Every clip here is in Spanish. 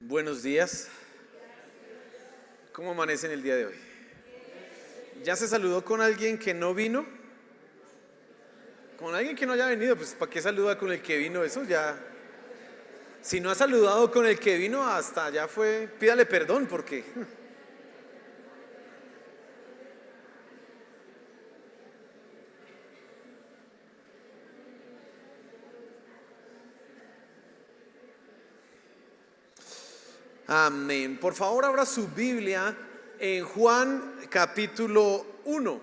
Buenos días. ¿Cómo amanecen el día de hoy? ¿Ya se saludó con alguien que no vino? Con alguien que no haya venido, pues ¿para qué saluda con el que vino? Eso ya. Si no ha saludado con el que vino, hasta ya fue, pídale perdón porque. Amén. Por favor, abra su Biblia en Juan capítulo 1.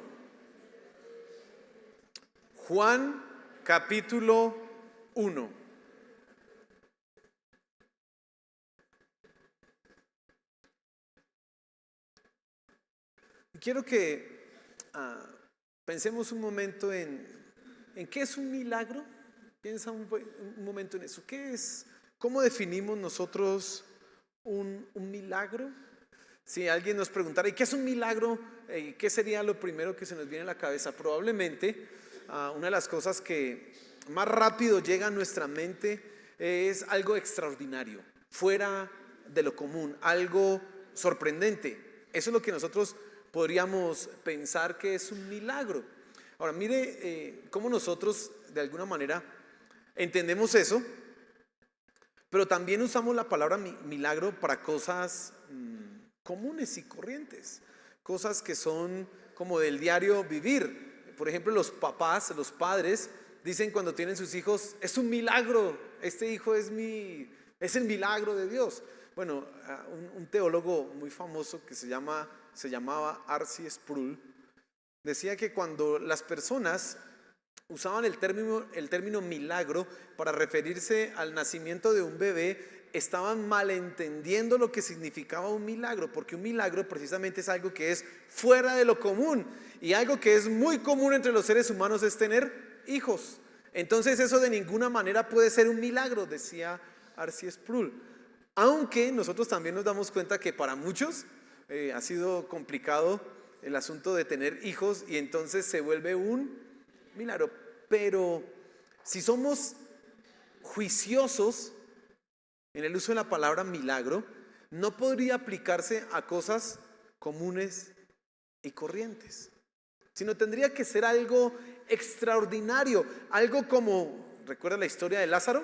Juan capítulo 1. Quiero que pensemos un momento en qué es un milagro. Piensa un momento en eso. ¿Qué es? ¿Cómo definimos nosotros un milagro? Si alguien nos preguntara, ¿y qué es un milagro? ¿Qué sería lo primero que se nos viene a la cabeza? Probablemente una de las cosas que más rápido llega a nuestra mente es algo extraordinario, fuera de lo común, algo sorprendente. Eso es lo que nosotros podríamos pensar que es un milagro. Ahora, mire cómo nosotros de alguna manera entendemos eso, pero también usamos la palabra milagro para cosas comunes y corrientes, cosas que son como del diario vivir. Por ejemplo, los papás, los padres dicen cuando tienen sus hijos, es un milagro, este hijo es el milagro de Dios. Bueno, un teólogo muy famoso que se llamaba R.C. Sproul decía que cuando las personas usaban el término milagro para referirse al nacimiento de un bebé, estaban malentendiendo lo que significaba un milagro, porque un milagro precisamente es algo que es fuera de lo común, y algo que es muy común entre los seres humanos es tener hijos. Entonces eso de ninguna manera puede ser un milagro, decía R.C. Sproul. Aunque nosotros también nos damos cuenta que para muchos ha sido complicado el asunto de tener hijos, y entonces se vuelve un milagro. Pero si somos juiciosos en el uso de la palabra milagro, no podría aplicarse a cosas comunes y corrientes, sino tendría que ser algo extraordinario, algo como, ¿recuerda la historia de Lázaro?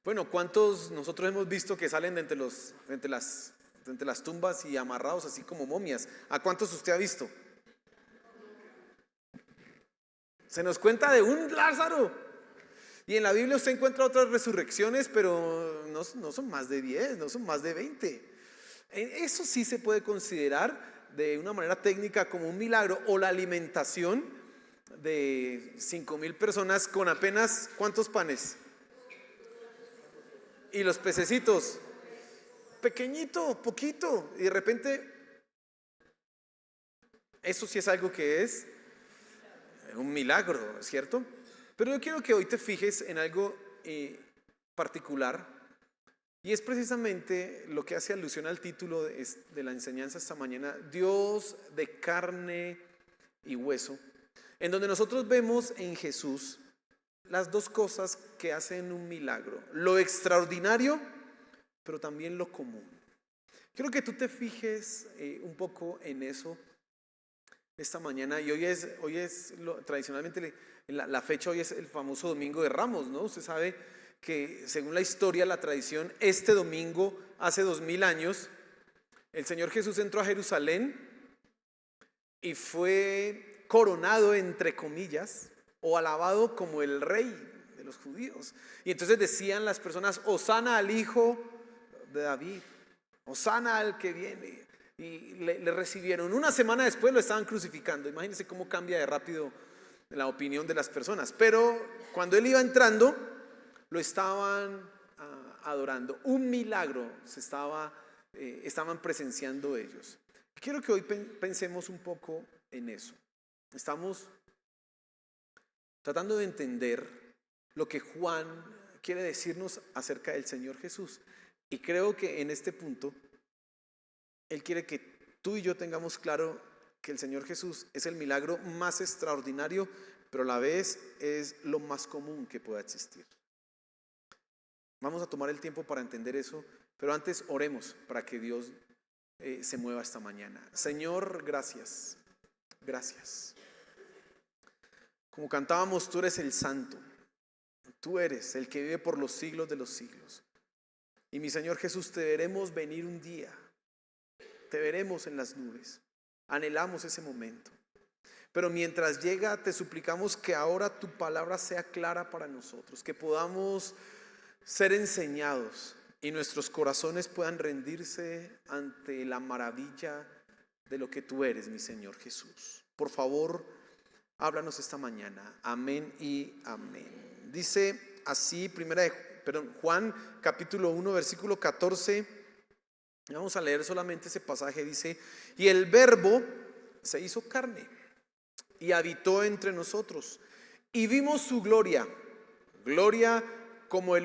Bueno, ¿cuántos nosotros hemos visto que salen de entre las tumbas y amarrados así como momias? ¿A cuántos usted ha visto? Se nos cuenta de un Lázaro. Y en la Biblia usted encuentra otras resurrecciones, pero no son más de 10, no son más de 20. Eso sí se puede considerar de una manera técnica como un milagro, o la alimentación de 5,000 personas con apenas ¿cuántos panes? Y los pececitos, pequeñito, poquito, y de repente eso sí es algo que es un milagro, ¿cierto? Pero yo quiero que hoy te fijes en algo particular, y es precisamente lo que hace alusión al título de la enseñanza esta mañana, Dios de carne y hueso, en donde nosotros vemos en Jesús las dos cosas que hacen un milagro: lo extraordinario, pero también lo común. Quiero que tú te fijes un poco en eso esta mañana. Y tradicionalmente la fecha hoy es el famoso Domingo de Ramos, ¿no? Usted sabe que según la historia, la tradición, este domingo, hace 2000 años, el Señor Jesús entró a Jerusalén y fue coronado, entre comillas, o alabado como el rey de los judíos. Y entonces decían las personas: Hosana al hijo de David, Hosana al que viene. Y le recibieron. Una semana después lo estaban crucificando. Imagínense cómo cambia de rápido la opinión de las personas. Pero cuando él iba entrando, lo estaban adorando. Un milagro estaban presenciando ellos. Quiero que hoy pensemos un poco en eso. Estamos tratando de entender lo que Juan quiere decirnos acerca del Señor Jesús. Y creo que en este punto Él quiere que tú y yo tengamos claro que el Señor Jesús es el milagro más extraordinario, pero a la vez es lo más común que pueda existir. Vamos a tomar el tiempo para entender eso, pero antes oremos para que Dios se mueva esta mañana. Señor, gracias, gracias. Como cantábamos, tú eres el santo, tú eres el que vive por los siglos de los siglos. Y mi Señor Jesús, te veremos venir un día, te veremos en las nubes, anhelamos ese momento. Pero mientras llega, te suplicamos que ahora tu palabra sea clara para nosotros, que podamos ser enseñados y nuestros corazones puedan rendirse ante la maravilla de lo que tú eres, mi Señor Jesús. Por favor, háblanos esta mañana. Amén y amén. Dice así, Juan capítulo 1, versículo 14. Vamos a leer solamente ese pasaje. Dice: y el Verbo se hizo carne y habitó entre nosotros, y vimos su gloria, gloria como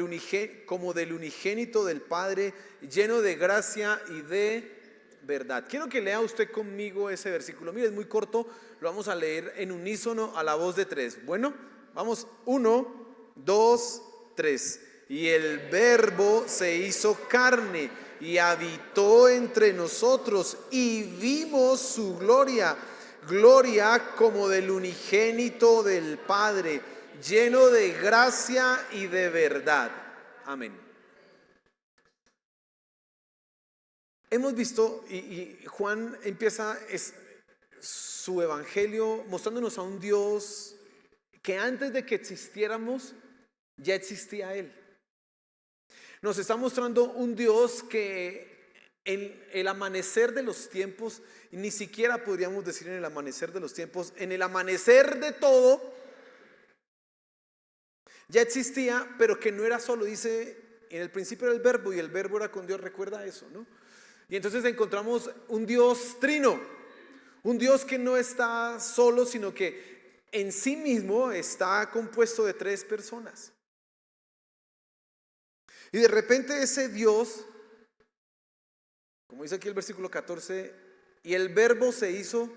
del unigénito del Padre, lleno de gracia y de verdad. Quiero que lea usted conmigo ese versículo. Mire, es muy corto, lo vamos a leer en unísono a la voz de tres. Bueno, vamos, 1, 2, 3. Y el Verbo se hizo carne y habitó entre nosotros, y vimos su gloria, gloria como del unigénito del Padre, lleno de gracia y de verdad. Amén. Hemos visto, y Juan empieza su evangelio mostrándonos a un Dios que antes de que existiéramos ya existía Él. Nos está mostrando un Dios que en el amanecer de los tiempos, ni siquiera podríamos decir en el amanecer de los tiempos, en el amanecer de todo, ya existía, pero que no era solo. Dice, en el principio era el Verbo, y el Verbo era con Dios. Recuerda eso, ¿no? Y entonces encontramos un Dios trino, un Dios que no está solo, sino que en sí mismo está compuesto de tres personas. Y de repente ese Dios, como dice aquí el versículo 14, y el Verbo se hizo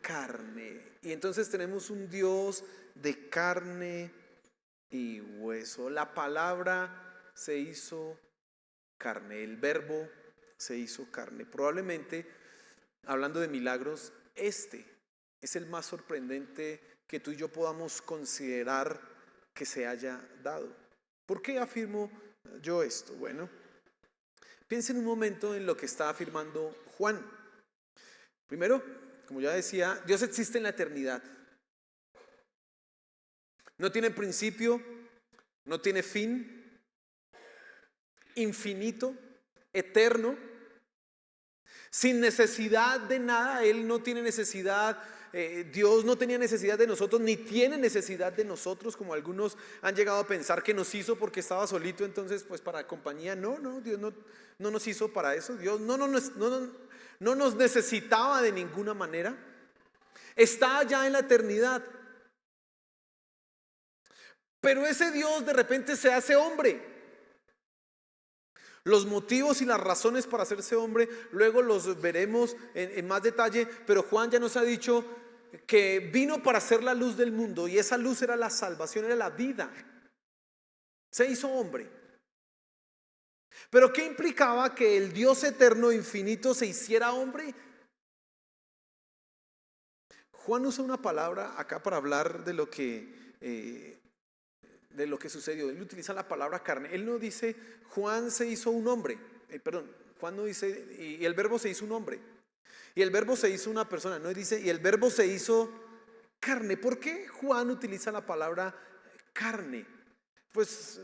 carne. Y entonces tenemos un Dios de carne y hueso. La palabra se hizo carne, el Verbo se hizo carne. Probablemente, hablando de milagros, este es el más sorprendente que tú y yo podamos considerar que se haya dado. ¿Por qué afirmo yo esto? Bueno, piensen un momento en lo que está afirmando Juan. Primero, como ya decía, Dios existe en la eternidad. No tiene principio, no tiene fin, infinito, eterno, sin necesidad de nada. Él no tiene necesidad, Dios no tenía necesidad de nosotros, ni tiene necesidad de nosotros, como algunos han llegado a pensar que nos hizo porque estaba solito, entonces pues para compañía. No, Dios no nos hizo para eso. Dios no nos necesitaba de ninguna manera. Está allá en la eternidad. Pero ese Dios de repente se hace hombre. Los motivos y las razones para hacerse hombre luego los veremos en más detalle, pero Juan ya nos ha dicho que vino para ser la luz del mundo, y esa luz era la salvación, era la vida. Se hizo hombre. Pero ¿qué implicaba que el Dios eterno, infinito, se hiciera hombre? Juan usa una palabra acá para hablar de lo que sucedió. Él utiliza la palabra carne. Él no dice Juan se hizo un hombre. Juan no dice y el Verbo se hizo un hombre, y el Verbo se hizo una persona. No dice y el Verbo se hizo carne. ¿Por qué Juan utiliza la palabra carne? Pues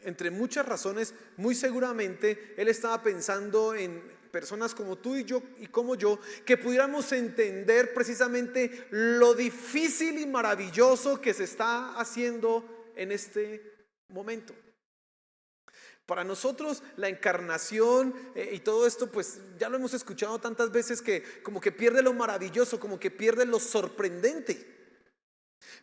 entre muchas razones, muy seguramente él estaba pensando en personas como tú y yo y como yo, que pudiéramos entender precisamente lo difícil y maravilloso que se está haciendo en este momento. Para nosotros la encarnación y todo esto, pues ya lo hemos escuchado tantas veces que como que pierde lo maravilloso, como que pierde lo sorprendente.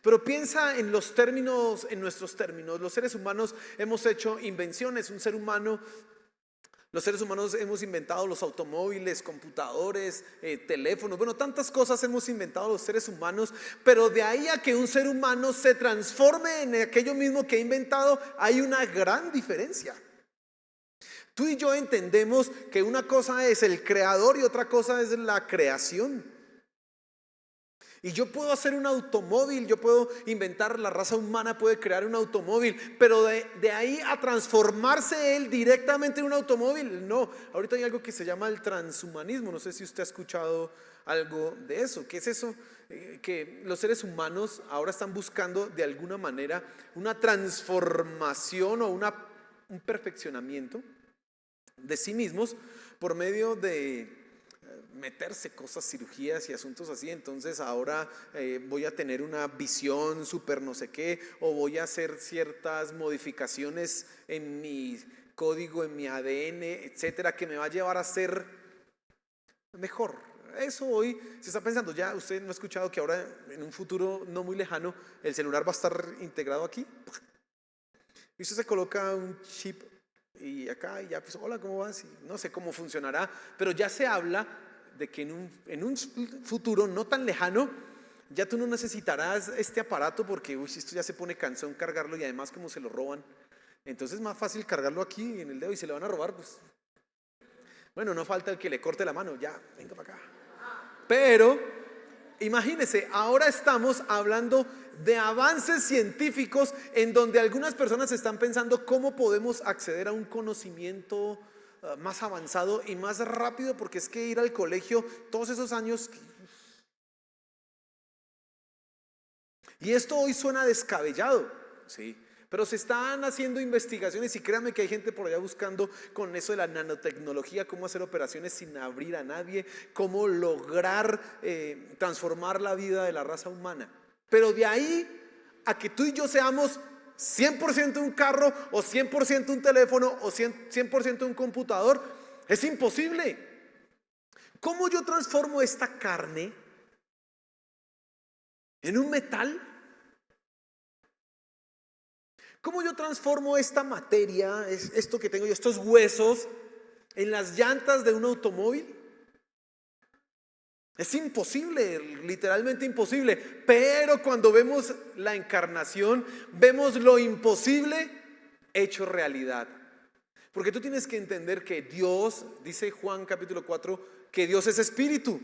Pero piensa en los términos, en nuestros términos. Los seres humanos hemos hecho invenciones. Un ser humano Los seres humanos hemos inventado los automóviles, computadores, teléfonos, bueno, tantas cosas hemos inventado los seres humanos, pero de ahí a que un ser humano se transforme en aquello mismo que ha inventado, hay una gran diferencia. Tú y yo entendemos que una cosa es el creador y otra cosa es la creación. Y yo puedo hacer un automóvil, yo puedo inventar, la raza humana puede crear un automóvil, pero de ahí a transformarse él directamente en un automóvil, no. Ahorita hay algo que se llama el transhumanismo, no sé si usted ha escuchado algo de eso. ¿Qué es eso? Que los seres humanos ahora están buscando de alguna manera una transformación o un perfeccionamiento de sí mismos por medio de meterse cosas, cirugías y asuntos así. Entonces ahora voy a tener una visión súper no sé qué, o voy a hacer ciertas modificaciones en mi código, en mi ADN, etcétera, que me va a llevar a ser mejor. Eso hoy se está pensando. Ya usted no ha escuchado que ahora en un futuro no muy lejano el celular va a estar integrado aquí y usted se coloca un chip y acá y ya pues hola, ¿cómo vas? Y no sé cómo funcionará, pero ya se habla de que en un futuro no tan lejano ya tú no necesitarás este aparato porque esto ya se pone cansón cargarlo, y además como se lo roban, entonces es más fácil cargarlo aquí en el dedo, y se le van a robar, pues bueno, no falta el que le corte la mano, ya, venga para acá. Pero imagínense, ahora estamos hablando de avances científicos en donde algunas personas están pensando cómo podemos acceder a un conocimiento más avanzado y más rápido, porque es que ir al colegio todos esos años, y esto hoy suena descabellado, sí, pero se están haciendo investigaciones y créanme que hay gente por allá buscando con eso de la nanotecnología, cómo hacer operaciones sin abrir a nadie, cómo lograr transformar la vida de la raza humana. Pero de ahí a que tú y yo seamos 100% un carro o 100% un teléfono o 100% un computador, es imposible. ¿Cómo yo transformo esta carne en un metal? ¿Cómo yo transformo esta materia, esto que tengo yo, estos huesos, en las llantas de un automóvil? Es imposible, literalmente imposible. Pero cuando vemos la encarnación, vemos lo imposible hecho realidad. Porque tú tienes que entender que Dios, dice Juan capítulo 4, que Dios es espíritu.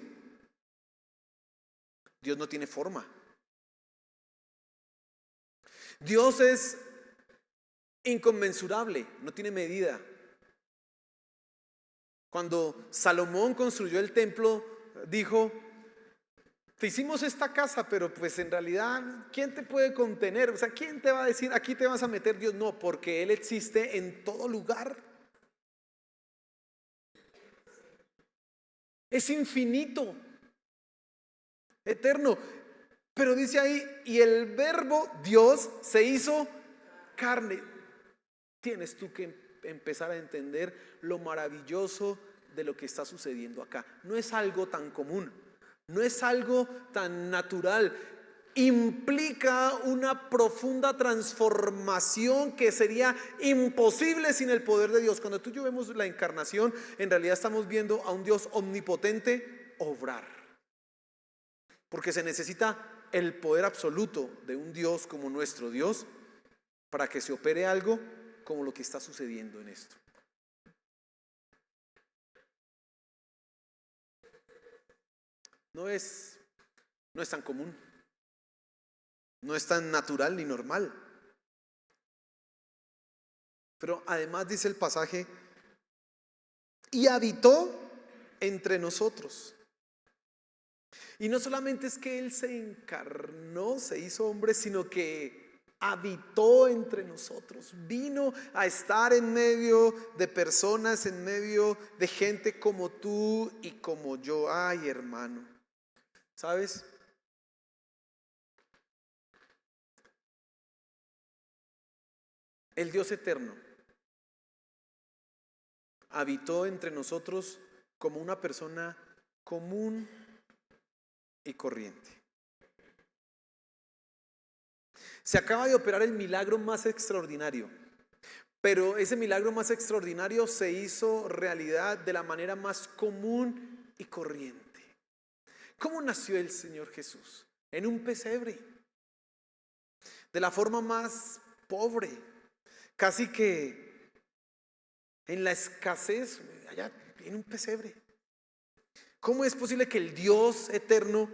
Dios no tiene forma. Dios es inconmensurable, no tiene medida. Cuando Salomón construyó el templo, dijo: te hicimos esta casa, pero pues en realidad, ¿quién te puede contener? O sea, ¿quién te va a decir, aquí te vas a meter? Dios no, porque Él existe en todo lugar. Es infinito, eterno. Pero dice ahí, y el verbo Dios se hizo carne. Tienes tú que empezar a entender lo maravilloso de lo que está sucediendo acá. No es algo tan común, no es algo tan natural. Implica una profunda transformación que sería imposible sin el poder de Dios. Cuando tú y yo vemos la encarnación, en realidad estamos viendo a un Dios omnipotente obrar, porque se necesita el poder absoluto de un Dios como nuestro Dios para que se opere algo como lo que está sucediendo en esto. No es tan común, no es tan natural ni normal. Pero además dice el pasaje, y habitó entre nosotros. Y no solamente es que Él se encarnó, se hizo hombre, sino que habitó entre nosotros, vino a estar en medio de personas, en medio de gente como tú y como yo. Ay, hermano, ¿sabes? El Dios eterno habitó entre nosotros como una persona común y corriente. Se acaba de operar el milagro más extraordinario, Pero ese milagro más extraordinario se hizo realidad de la manera más común y corriente. ¿Cómo nació el Señor Jesús? En un pesebre, de la forma más pobre, casi que en la escasez, allá en un pesebre. ¿Cómo es posible que el Dios eterno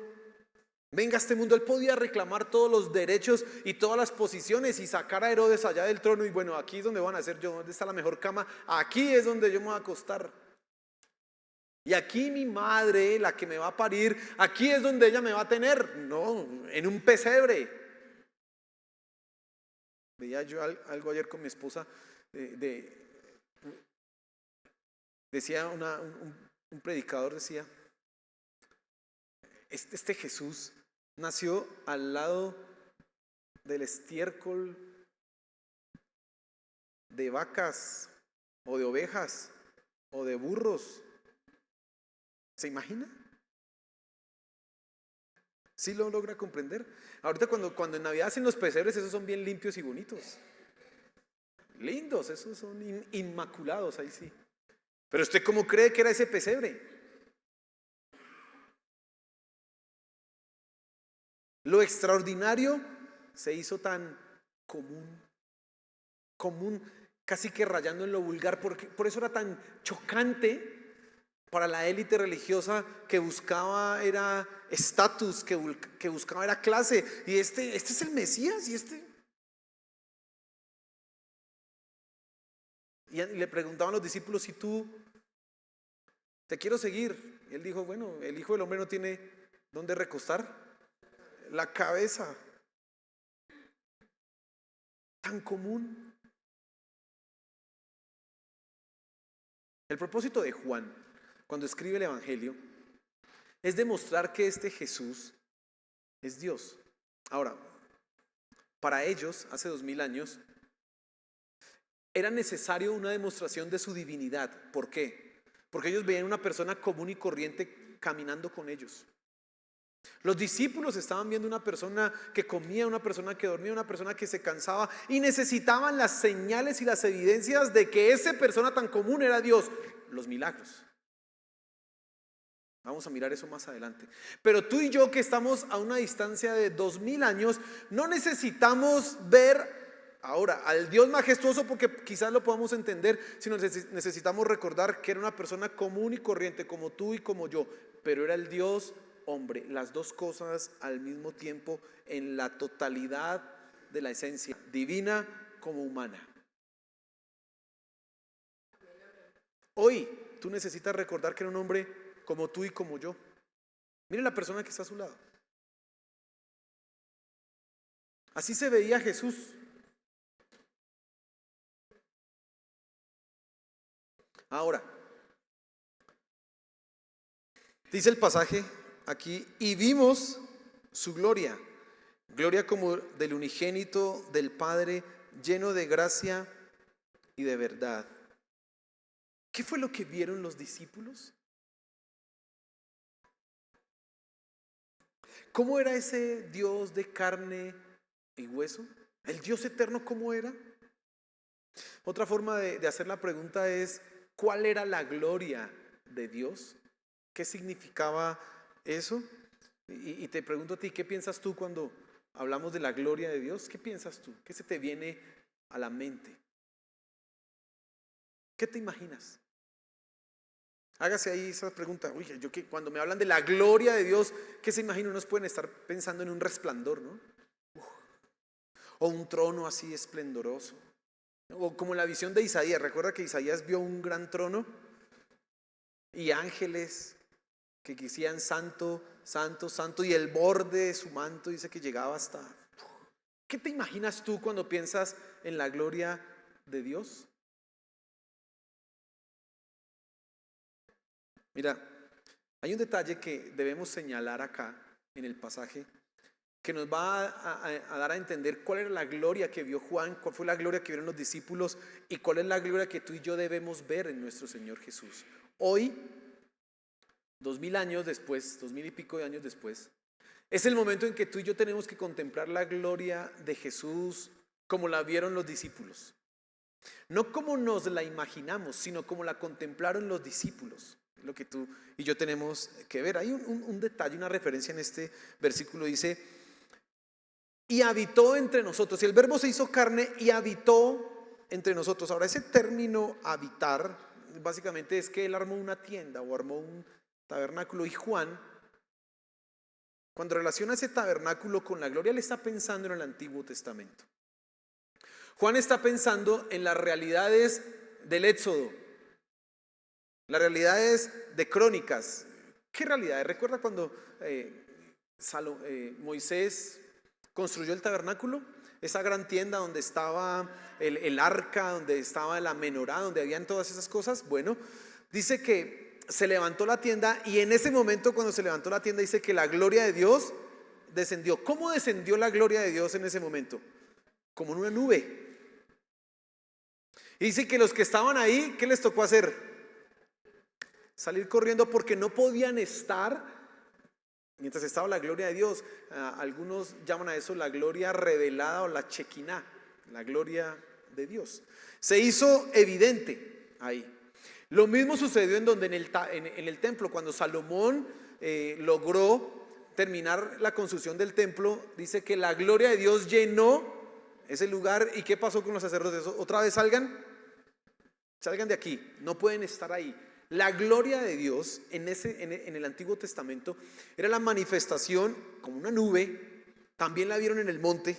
venga a este mundo? Él podía reclamar todos los derechos y todas las posiciones y sacar a Herodes allá del trono y bueno, aquí es donde van a hacer yo, ¿dónde está la mejor cama? Aquí es donde yo me voy a acostar. Y aquí mi madre, la que me va a parir, aquí es donde ella me va a tener. No, en un pesebre. Veía yo algo ayer con mi esposa, decía un predicador, decía, este Jesús nació al lado del estiércol de vacas o de ovejas o de burros. ¿Se imagina? ¿Sí lo logra comprender? Ahorita cuando en Navidad hacen los pesebres, esos son bien limpios y bonitos. Lindos, esos son inmaculados, ahí sí. Pero ¿usted cómo cree que era ese pesebre? Lo extraordinario se hizo tan común, casi que rayando en lo vulgar, porque por eso era tan chocante para la élite religiosa que buscaba era estatus, que buscaba era clase. Y este es el Mesías y le preguntaban los discípulos, si tú te quiero seguir. Y él dijo, bueno, el Hijo del Hombre no tiene dónde recostar la cabeza. Tan común. El propósito de Juan, cuando escribe el Evangelio, es demostrar que este Jesús es Dios. Ahora, para ellos, hace 2000 años, era necesario una demostración de su divinidad. ¿Por qué? Porque ellos veían una persona común y corriente caminando con ellos. Los discípulos estaban viendo una persona que comía, una persona que dormía, una persona que se cansaba y necesitaban las señales y las evidencias de que esa persona tan común era Dios. Los milagros. Vamos a mirar eso más adelante. Pero tú y yo, que estamos a una distancia de 2000 años, no necesitamos ver ahora al Dios majestuoso porque quizás lo podamos entender, sino necesitamos recordar que era una persona común y corriente como tú y como yo, pero era el Dios hombre, las dos cosas al mismo tiempo en la totalidad de la esencia, divina como humana. Hoy tú necesitas recordar que era un hombre como tú y como yo. Miren la persona que está a su lado. Así se veía Jesús. Ahora, dice el pasaje aquí, y vimos su gloria, gloria como del unigénito del Padre, lleno de gracia y de verdad. ¿Qué fue lo que vieron los discípulos? ¿Cómo era ese Dios de carne y hueso? ¿El Dios eterno cómo era? Otra forma de hacer la pregunta es, ¿cuál era la gloria de Dios? ¿Qué significaba eso? Y te pregunto a ti, ¿qué piensas tú cuando hablamos de la gloria de Dios? ¿Qué piensas tú? ¿Qué se te viene a la mente? ¿Qué te imaginas? Hágase ahí esa pregunta. Uy, yo que cuando me hablan de la gloria de Dios, ¿qué se imagina? Unos pueden estar pensando en un resplandor, ¿no? O un trono así esplendoroso. O como la visión de Isaías. Recuerda que Isaías vio un gran trono y ángeles que decían santo, santo, santo, y el borde de su manto dice que llegaba hasta... ¿Qué te imaginas tú cuando piensas en la gloria de Dios? Mira, hay un detalle que debemos señalar acá en el pasaje que nos va a dar a entender cuál era la gloria que vio Juan, cuál fue la gloria que vieron los discípulos y cuál es la gloria que tú y yo debemos ver en nuestro Señor Jesús. Hoy, 2000 años después, 2000 y pico de años después, es el momento en que tú y yo tenemos que contemplar la gloria de Jesús como la vieron los discípulos. No como nos la imaginamos, sino como la contemplaron los discípulos. Lo que tú y yo tenemos que ver. Hay un detalle, una referencia en este versículo. Dice, y habitó entre nosotros. Y el verbo se hizo carne y habitó entre nosotros. Ahora, ese término habitar, básicamente es que él armó una tienda o armó un tabernáculo. Y Juan, cuando relaciona ese tabernáculo con la gloria, él está pensando en el Antiguo Testamento. Juan está pensando en las realidades del Éxodo, las realidades de Crónicas. ¿Qué realidades? ¿Recuerda cuando Moisés construyó el tabernáculo? Esa gran tienda donde estaba el arca, donde estaba la menorá, donde habían todas esas cosas. Bueno, dice que se levantó la tienda y en ese momento cuando se levantó la tienda dice que la gloria de Dios descendió. ¿Cómo descendió la gloria de Dios en ese momento? Como en una nube. Y dice que los que estaban ahí, ¿qué les tocó hacer? Salir corriendo porque no podían estar mientras estaba la gloria de Dios. Algunos llaman a eso la gloria revelada o la Shekinah, la gloria de Dios. Se hizo evidente ahí. Lo mismo sucedió en el templo, cuando Salomón logró terminar la construcción del templo. Dice que la gloria de Dios llenó ese lugar. ¿Y qué pasó con los sacerdotes? Otra vez salgan de aquí, no pueden estar ahí. La gloria de Dios en el Antiguo Testamento era la manifestación como una nube. También la vieron en el monte,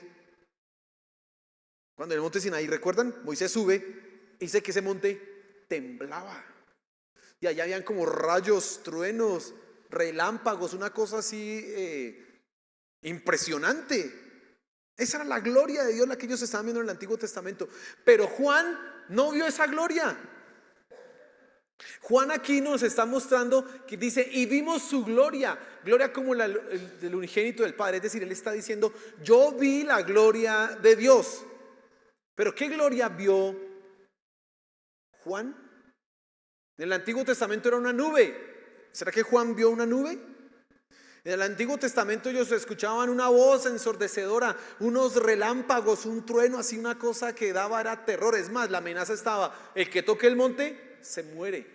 cuando en el monte Sinaí, ¿recuerdan? Moisés sube y dice que ese monte temblaba y allá habían como rayos, truenos, relámpagos, una cosa así impresionante. Esa era la gloria de Dios, la que ellos estaban viendo en el Antiguo Testamento. Pero Juan no vio esa gloria. Juan aquí nos está mostrando que dice, y vimos su gloria, gloria como el del unigénito del Padre. Es decir, él está diciendo, yo vi la gloria de Dios. Pero ¿qué gloria vio Juan? En el Antiguo Testamento era una nube. ¿Será que Juan vio una nube? En el Antiguo Testamento ellos escuchaban una voz ensordecedora, unos relámpagos, un trueno, así una cosa que daba era terror. Es más, la amenaza estaba, el que toque el monte se muere.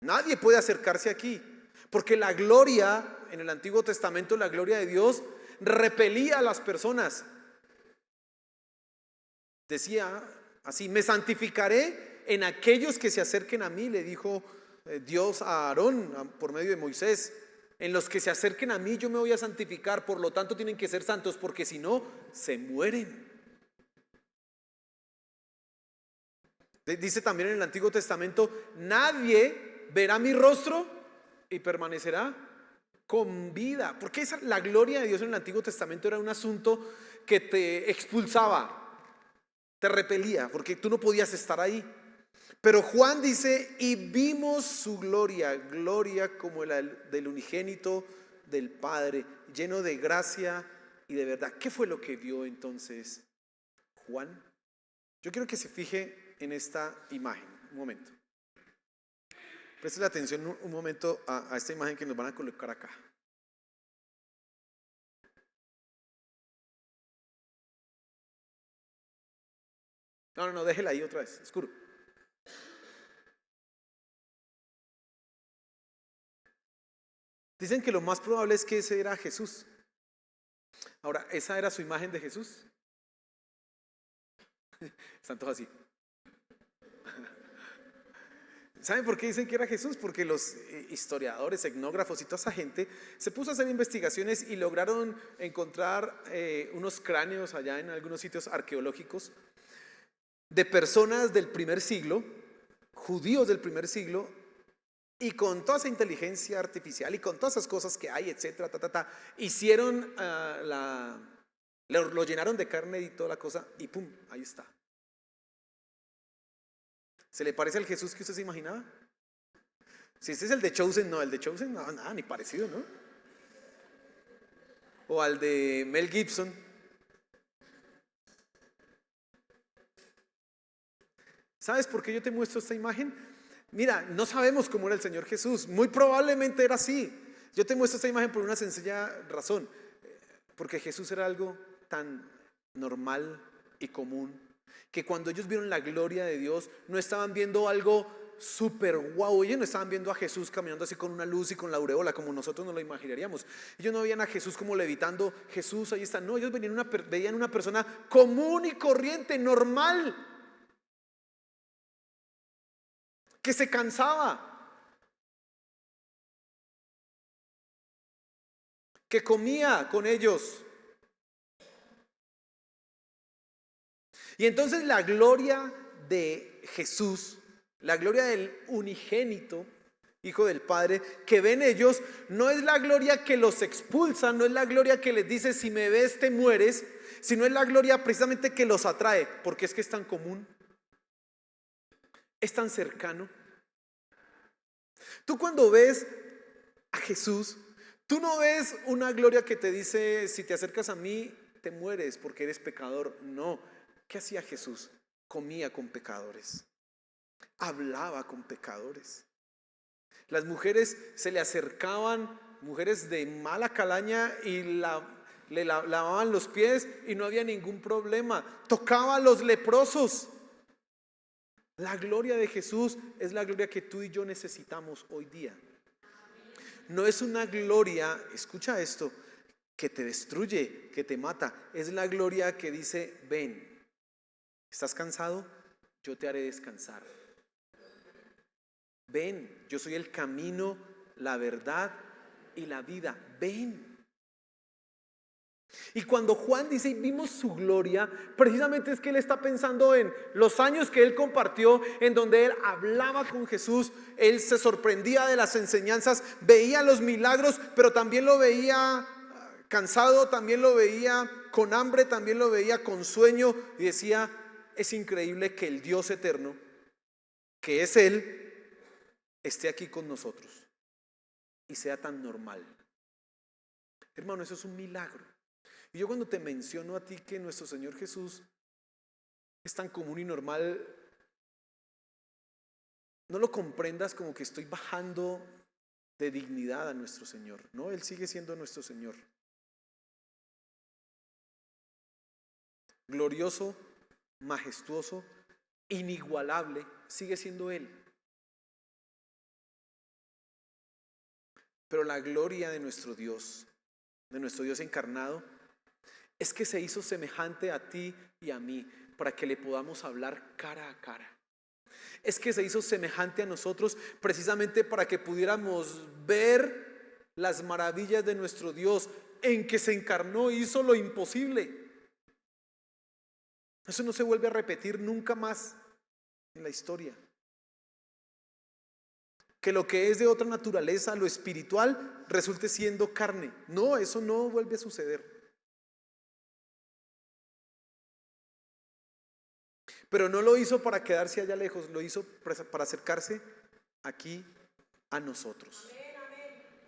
Nadie puede acercarse aquí, porque la gloria, en el Antiguo Testamento, la gloria de Dios repelía a las personas. Decía así, me santificaré en aquellos que se acerquen a mí, le dijo Dios a Aarón por medio de Moisés. En los que se acerquen a mí yo me voy a santificar, por lo tanto tienen que ser santos, porque si no, se mueren. Dice también en el Antiguo Testamento, nadie verá mi rostro y permanecerá con vida. Porque la gloria de Dios en el Antiguo Testamento era un asunto que te expulsaba, te repelía, porque tú no podías estar ahí. Pero Juan dice, y vimos su gloria, gloria como la del unigénito del Padre, lleno de gracia y de verdad. ¿Qué fue lo que vio entonces Juan? Yo quiero que se fije en esta imagen, un momento. Presten atención un momento a esta imagen que nos van a colocar acá. No, déjela ahí otra vez, oscuro. Dicen que lo más probable es que ese era Jesús. Ahora, ¿esa era su imagen de Jesús? Están todos así. ¿Saben por qué dicen que era Jesús? Porque los historiadores, etnógrafos y toda esa gente se puso a hacer investigaciones y lograron encontrar unos cráneos allá en algunos sitios arqueológicos de personas del primer siglo, judíos del primer siglo, y con toda esa inteligencia artificial y con todas esas cosas que hay, etcétera, hicieron lo llenaron de carne y toda la cosa y pum, ahí está. ¿Se le parece al Jesús que usted se imaginaba? Si este es el de Chosen, no, nada, ni parecido, ¿no? O al de Mel Gibson. ¿Sabes por qué yo te muestro esta imagen? Mira, no sabemos cómo era el Señor Jesús, muy probablemente era así. Yo te muestro esta imagen por una sencilla razón, porque Jesús era algo tan normal y común. que cuando ellos vieron la gloria de Dios, no estaban viendo algo súper guau. Ellos no estaban viendo a Jesús caminando así con una luz y con la aureola como nosotros nos lo imaginaríamos. Ellos no veían a Jesús como levitando, Jesús ahí está. No, ellos veían una persona común y corriente, normal, que se cansaba, que comía con ellos. Y entonces la gloria de Jesús, la gloria del unigénito, Hijo del Padre, que ven ellos, no es la gloria que los expulsa, no es la gloria que les dice si me ves te mueres, sino es la gloria precisamente que los atrae, porque es que es tan común, es tan cercano. Tú cuando ves a Jesús, tú no ves una gloria que te dice si te acercas a mí te mueres porque eres pecador. No. ¿Qué hacía Jesús? Comía con pecadores, hablaba con pecadores. Las mujeres se le acercaban, mujeres de mala calaña, y lavaban los pies y no había ningún problema. Tocaba a los leprosos. La gloria de Jesús es la gloria que tú y yo necesitamos hoy día. No es una gloria, escucha esto, que te destruye, que te mata. Es la gloria que dice, ven, ¿estás cansado? Yo te haré descansar. Ven, yo soy el camino, la verdad y la vida. Ven. Y cuando Juan dice, y vimos su gloria, precisamente es que él está pensando en los años que él compartió, en donde él hablaba con Jesús, él se sorprendía de las enseñanzas, veía los milagros, pero también lo veía cansado, también lo veía con hambre, también lo veía con sueño, y decía, es increíble que el Dios eterno, que es Él, esté aquí con nosotros y sea tan normal. Hermano, eso es un milagro. Y yo cuando te menciono a ti que nuestro Señor Jesús es tan común y normal, no lo comprendas como que estoy bajando de dignidad a nuestro Señor. No, Él sigue siendo nuestro Señor. Glorioso, majestuoso, inigualable, sigue siendo Él. Pero la gloria de nuestro Dios encarnado, es que se hizo semejante a ti y a mí para que le podamos hablar cara a cara. Es que se hizo semejante a nosotros precisamente para que pudiéramos ver las maravillas de nuestro Dios, en que se encarnó, hizo lo imposible. Eso no se vuelve a repetir nunca más en la historia. Que lo que es de otra naturaleza, lo espiritual, resulte siendo carne. No, eso no vuelve a suceder. Pero no lo hizo para quedarse allá lejos, lo hizo para acercarse aquí a nosotros.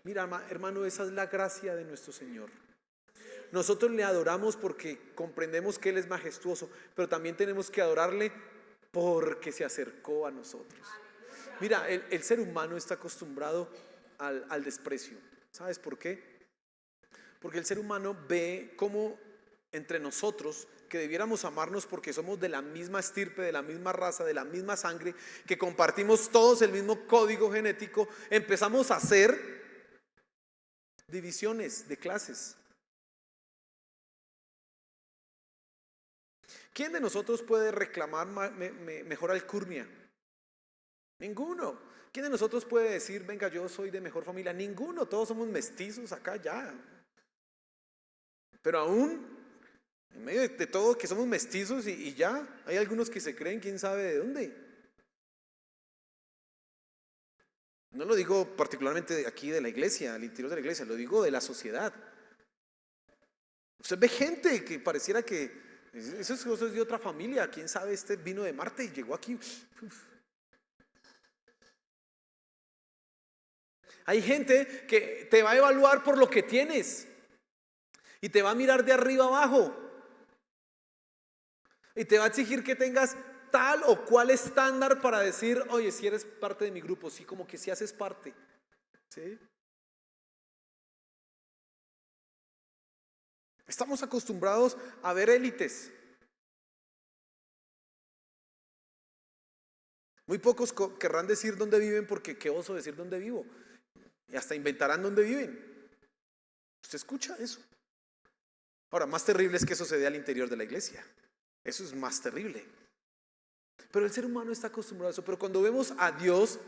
Mira, hermano, esa es la gracia de nuestro Señor. Nosotros le adoramos porque comprendemos que Él es majestuoso, pero también tenemos que adorarle porque se acercó a nosotros. Mira, el ser humano está acostumbrado al desprecio. ¿Sabes por qué? Porque el ser humano ve cómo entre nosotros, que debiéramos amarnos porque somos de la misma estirpe, de la misma raza, de la misma sangre, que compartimos todos el mismo código genético, empezamos a hacer divisiones de clases. ¿Quién de nosotros puede reclamar mejor alcurnia? Ninguno. ¿Quién de nosotros puede decir, venga, yo soy de mejor familia? Ninguno, todos somos mestizos acá ya. Pero aún en medio de todo que somos mestizos y ya, hay algunos que se creen quién sabe de dónde. No lo digo particularmente de aquí de la iglesia, al interior de la iglesia, lo digo de la sociedad. Usted ve gente que pareciera que esos es de otra familia, quién sabe, este vino de Marte y llegó aquí. Uf. Hay gente que te va a evaluar por lo que tienes y te va a mirar de arriba abajo y te va a exigir que tengas tal o cual estándar para decir, oye, si eres parte de mi grupo, sí, como que si haces parte, ¿sí? Estamos acostumbrados a ver élites. Muy pocos querrán decir dónde viven porque qué oso decir dónde vivo. Y hasta inventarán dónde viven. ¿Usted escucha eso? Ahora, más terrible es que eso se dé al interior de la iglesia. Eso es más terrible. Pero el ser humano está acostumbrado a eso. Pero cuando vemos a Dios,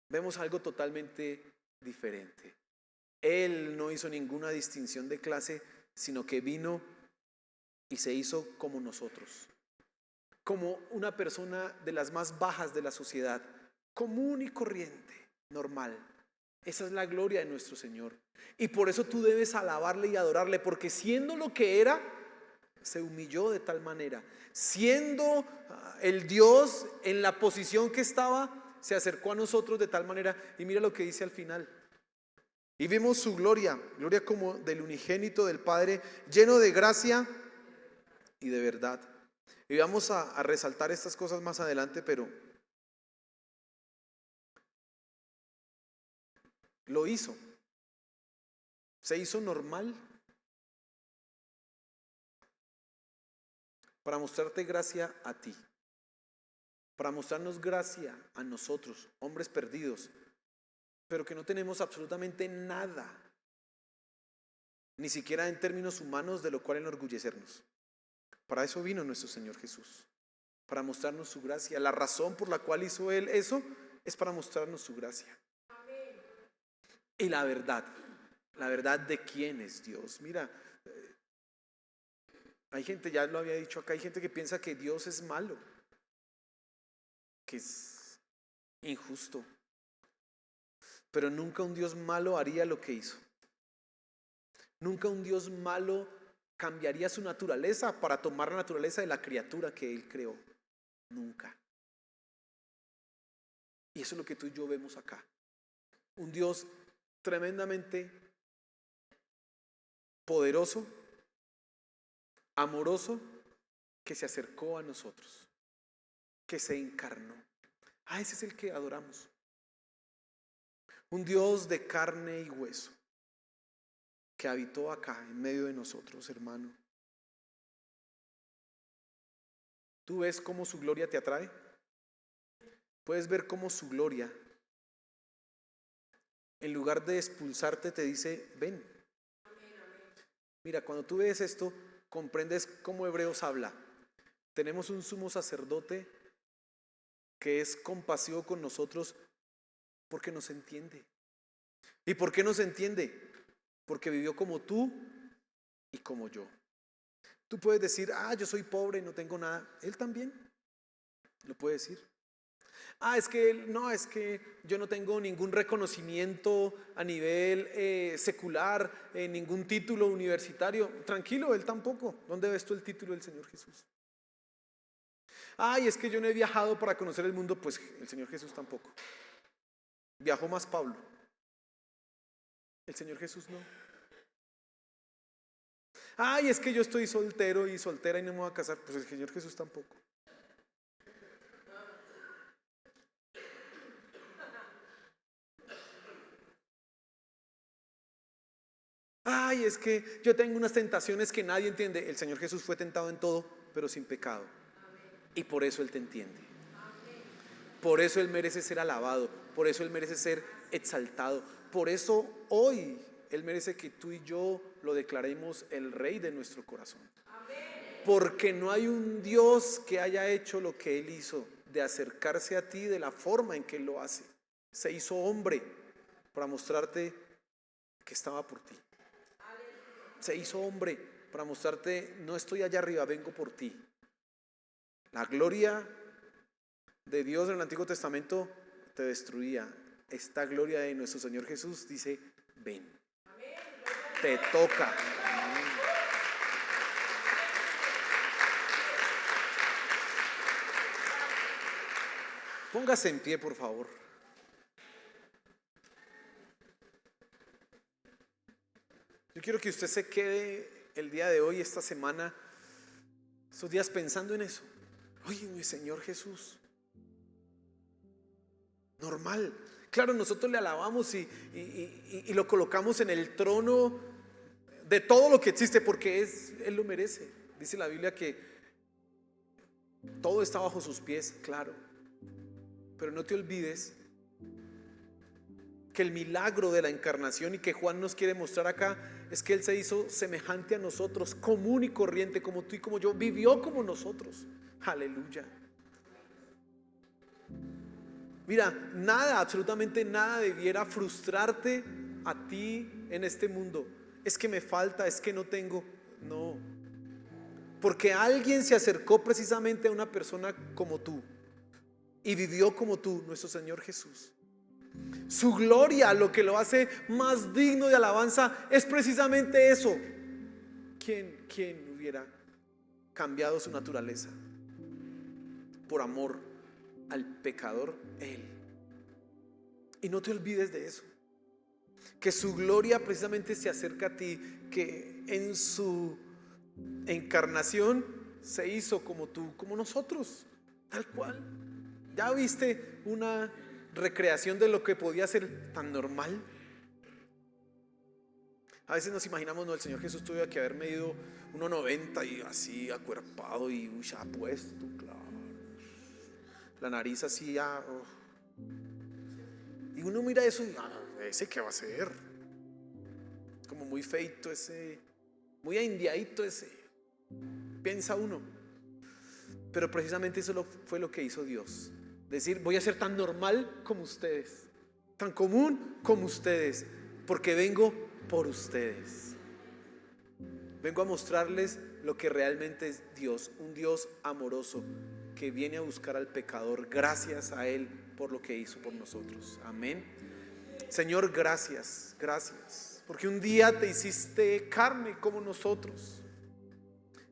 vemos algo totalmente diferente. Él no hizo ninguna distinción de clase, sino que vino y se hizo como nosotros. Como una persona de las más bajas de la sociedad, común y corriente, normal. Esa es la gloria de nuestro Señor. Y por eso tú debes alabarle y adorarle, porque siendo lo que era, se humilló de tal manera. Siendo el Dios en la posición que estaba, se acercó a nosotros de tal manera. Y mira lo que dice al final. Y vimos su gloria, gloria como del unigénito del Padre, lleno de gracia y de verdad. Y vamos a resaltar estas cosas más adelante, pero lo hizo. Se hizo normal para mostrarte gracia a ti, para mostrarnos gracia a nosotros, hombres perdidos, pero que no tenemos absolutamente nada, ni siquiera en términos humanos, de lo cual enorgullecernos. Para eso vino nuestro Señor Jesús, para mostrarnos su gracia. La razón por la cual hizo Él eso es para mostrarnos su gracia. Y la verdad de quién es Dios. Mira, hay gente, ya lo había dicho acá, hay gente que piensa que Dios es malo, que es injusto. Pero nunca un Dios malo haría lo que hizo. Nunca un Dios malo cambiaría su naturaleza para tomar la naturaleza de la criatura que Él creó. Nunca. Y eso es lo que tú y yo vemos acá. Un Dios tremendamente poderoso, amoroso, que se acercó a nosotros, que se encarnó. Ese es el que adoramos. Un Dios de carne y hueso, que habitó acá en medio de nosotros, hermano. ¿Tú ves cómo su gloria te atrae? Puedes ver cómo su gloria, en lugar de expulsarte, te dice, ven. Mira, cuando tú ves esto, comprendes cómo Hebreos habla. Tenemos un sumo sacerdote que es compasivo con nosotros porque nos entiende. ¿Y por qué nos entiende? Porque vivió como tú y como yo. Tú puedes decir, yo soy pobre y no tengo nada. Él también lo puede decir. Es que yo no tengo ningún reconocimiento a nivel secular, ningún título universitario. Tranquilo, él tampoco. ¿Dónde ves tú el título del Señor Jesús? Es que yo no he viajado para conocer el mundo. Pues el Señor Jesús tampoco. Viajó más Pablo. El Señor Jesús no. Es que yo estoy soltero y soltera y no me voy a casar. Pues el Señor Jesús tampoco. Es que yo tengo unas tentaciones que nadie entiende. El Señor Jesús fue tentado en todo, pero sin pecado. Y por eso Él te entiende. Por eso Él merece ser alabado. Por eso Él merece ser exaltado. Por eso hoy Él merece que tú y yo lo declaremos el Rey de nuestro corazón. Porque no hay un Dios que haya hecho lo que Él hizo, de acercarse a ti de la forma en que Él lo hace. Se hizo hombre para mostrarte que estaba por ti. Se hizo hombre para mostrarte, no estoy allá arriba, vengo por ti. La gloria de Dios en el Antiguo Testamento te destruía. Esta gloria de nuestro Señor Jesús dice, ven. Te toca. Póngase en pie, por favor. Yo quiero que usted se quede el día de hoy, esta semana, estos días pensando en eso. Oye, mi Señor Jesús. Normal. Claro, nosotros le alabamos y lo colocamos en el trono de todo lo que existe porque Él lo merece. Dice la Biblia que todo está bajo sus pies, claro. Pero no te olvides que el milagro de la encarnación y que Juan nos quiere mostrar acá es que Él se hizo semejante a nosotros, común y corriente, como tú y como yo, vivió como nosotros. Aleluya. Mira, nada, absolutamente nada debiera frustrarte a ti en este mundo. Es que me falta, es que no tengo. No, porque alguien se acercó precisamente a una persona como tú y vivió como tú, nuestro Señor Jesús. Su gloria, lo que lo hace más digno de alabanza, es precisamente eso. ¿Quién hubiera cambiado su naturaleza por amor al pecador? Él. Y no te olvides de eso, que su gloria precisamente se acerca a ti, que en su encarnación se hizo como tú, como nosotros, tal cual. ¿Ya viste una recreación de lo que podía ser tan normal? A veces nos imaginamos, no, el Señor Jesús tuvo que haber medido 1,90 y así acuerpado y ya puesto, claro, la nariz así ya, y uno mira eso y ese qué va a ser, como muy feito ese, muy aindiadito ese, piensa uno. Pero precisamente eso fue lo que hizo Dios. Decir, voy a ser tan normal como ustedes, tan común como ustedes, porque vengo por ustedes. Vengo a mostrarles lo que realmente es Dios, un Dios amoroso que viene a buscar al pecador. Gracias a Él por lo que hizo por nosotros. Amén. Señor, gracias, gracias, porque un día te hiciste carne como nosotros.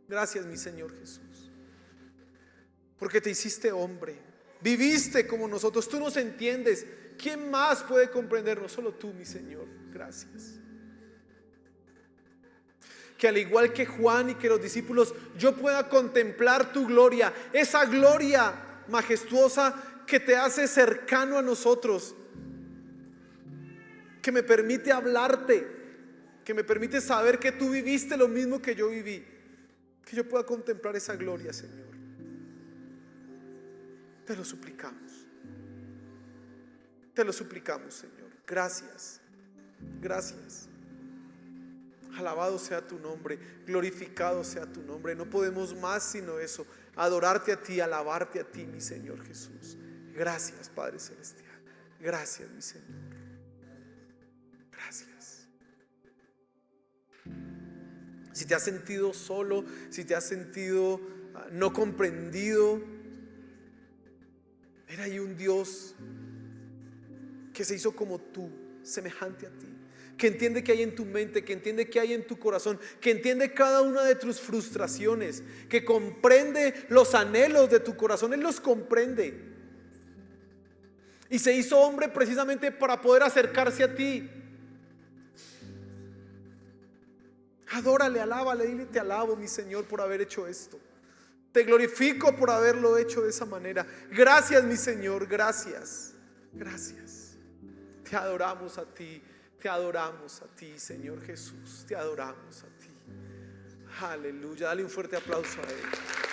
Gracias, mi Señor Jesús, porque te hiciste hombre, viviste como nosotros. Tú nos entiendes. ¿Quién más puede comprendernos? Solo tú, mi Señor. Gracias. Que al igual que Juan y que los discípulos, yo pueda contemplar tu gloria, esa gloria majestuosa que te hace cercano a nosotros, que me permite hablarte, que me permite saber que tú viviste lo mismo que yo viví. Que yo pueda contemplar esa gloria, Señor. Te lo suplicamos. Te lo suplicamos, Señor. Gracias. Gracias. Alabado sea tu nombre, glorificado sea tu nombre. No podemos más sino eso, adorarte a ti, alabarte a ti, mi Señor Jesús. Gracias, Padre Celestial. Gracias, mi Señor. Gracias. Si te has sentido solo, si te has sentido no comprendido, era ahí un Dios que se hizo como tú, semejante a ti, que entiende que hay en tu mente, que entiende que hay en tu corazón, que entiende cada una de tus frustraciones, que comprende los anhelos de tu corazón. Él los comprende y se hizo hombre precisamente para poder acercarse a ti. Adórale, alábale, dile: te alabo, mi Señor, por haber hecho esto. Te glorifico por haberlo hecho de esa manera. Gracias, mi Señor, gracias. Gracias. Te adoramos a ti. Te adoramos a ti, Señor Jesús. Te adoramos a ti. Aleluya. Dale un fuerte aplauso a Él.